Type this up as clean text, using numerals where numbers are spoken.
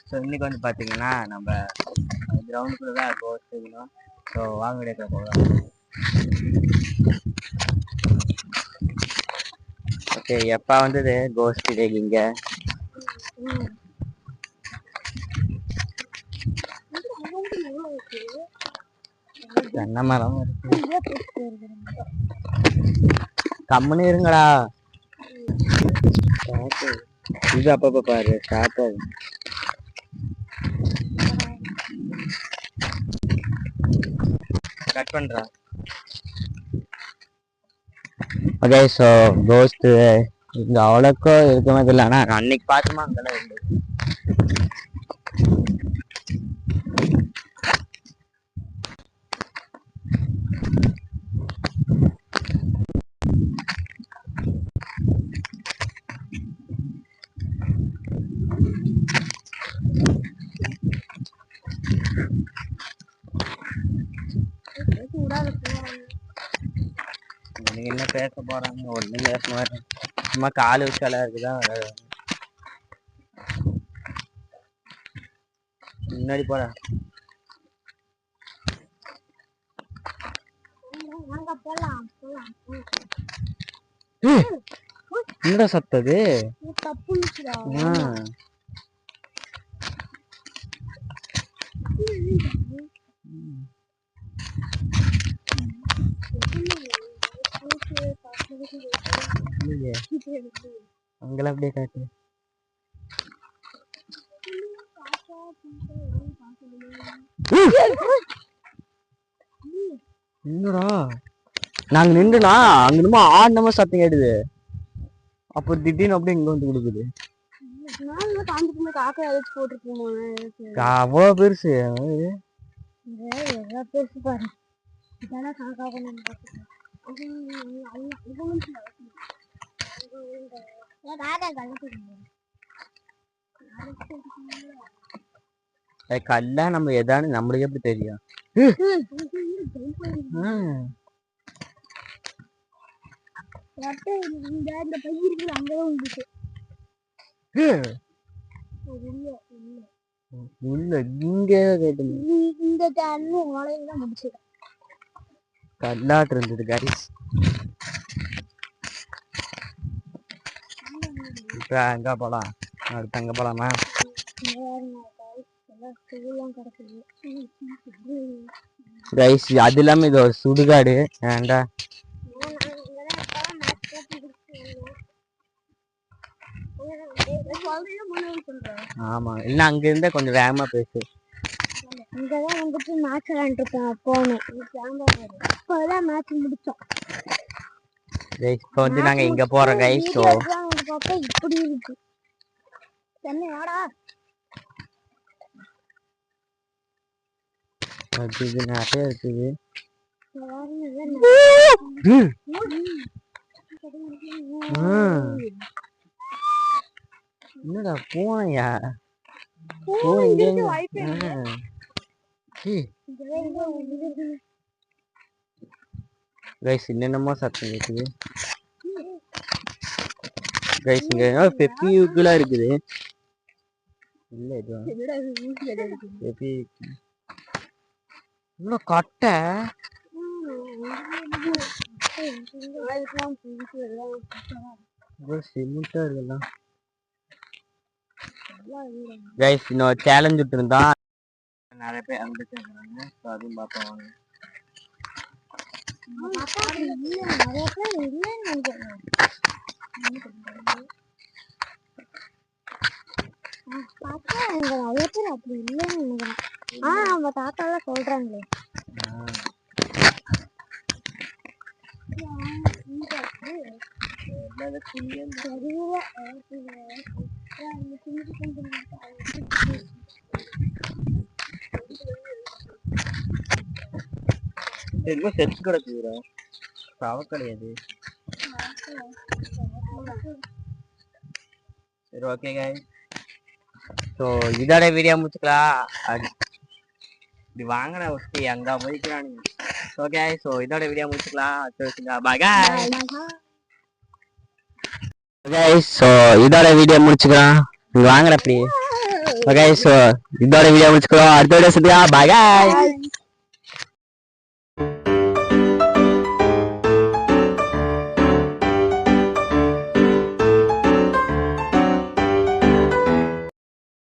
So இன்னைக்கு வந்து பார்த்தீங்கன்னா நம்ம கிரவுண்டுக்குள்ள தான் கோஸ்ட் இருக்கணும். ஸோ வாங்க எடுக்க போகலாம். ஓகே, எப்போ வந்தது கோஸ்ட் டேக் இங்கே? தென்னை மரம் கம்முன்னு இருங்கடா. இது அப்பப்போ பாரு ஸ்டார்ட் ஆகும். கட் பண்றா. ஓகே, ஸோ கோஸ்ட் இங்க அவ்வளோக்கோ இருக்க மாதிரி இல்லை. ஆனால் அன்னைக்கு பார்த்துமா அங்கெல்லாம் இருந்தது. நீங்க என்ன பேச போறாங்க? ஒன்றும் பேச மாட்டேன். சும்மா காலு வச்சாலாம் இருக்குதான். முன்னாடி போற என்னடா சத்தது? அங்கெல்லாம் அப்படியே காட்டு. என்னடா நாங்க நின்றுனா அங்க என்னமோ ஆடனமா சத்தம் கேடுது. அப்போ திடீர்னு அப்படியே இங்க வந்து கொடுக்குது. அவ்வளோ பெருசு பாரு. கல்லா நம்ம எதான்னு நம்மளுக்கு எப்படி தெரியும்? கல்லாட்டு இருந்தது கைஸ். இப்ப அங்க போலாம். அடுத்து அங்க போலாமா? கைஸ் அது இல்லாம இது ஒரு சுடுகாடு. ஏன்டா ஆமா, இல்ல அங்க இருந்தா கொஞ்சம் வேகமா பேசு. இங்கதான் வந்துட்டு மேட்ச் விளையாண்டுருக்கேன். அப்போதான் மேட்ச் முடிச்சோம். இப்போ வந்து நாங்க இங்க போறோம் கைஸ். ஸோ இப்படி இருக்கு என்னடா அது நிறைய இருக்குது. என்னடா போனையா கைஸ் என்னென்னமோ சத்தம் கேக்குது கைஸ். இங்க பெப்பியுக்குலாம் இருக்குது. இல்ல இது கட்டை சிமெண்டா இருக்கலாம். கைஸ் இன்னொரு சேலஞ்ச் விட்டு இருந்தா நிறைய பேர் அங்க கேக்குறாங்க. அதுவும் பார்ப்போம். அப்படி இல்லைன்னு நினைக்கிறேன். நம்ம தாத்தா எல்லாம் சொல்றாங்களே. செத்து கிடக்குறா சாவ கிடையாது. சரி ஓகே கைஸ், ஸோ இதோட வீடியோ முடிச்சுக்கலாம். இப்படி வாங்கின ஒட்டி அங்கே போய்க்கிறானுங்க. ஓகே, ஸோ இதோட வீடியோ முடிச்சுக்கலாம். Bye guys. ஸோ இதோட வீடியோ முடிச்சுக்கலாம். இங்க வாங்கடா அப்படி. ஓகே ஸோ இதோட வீடியோ முடிச்சுக்கிறோம். அடுத்த வீடியோ சந்தியா. பாய்.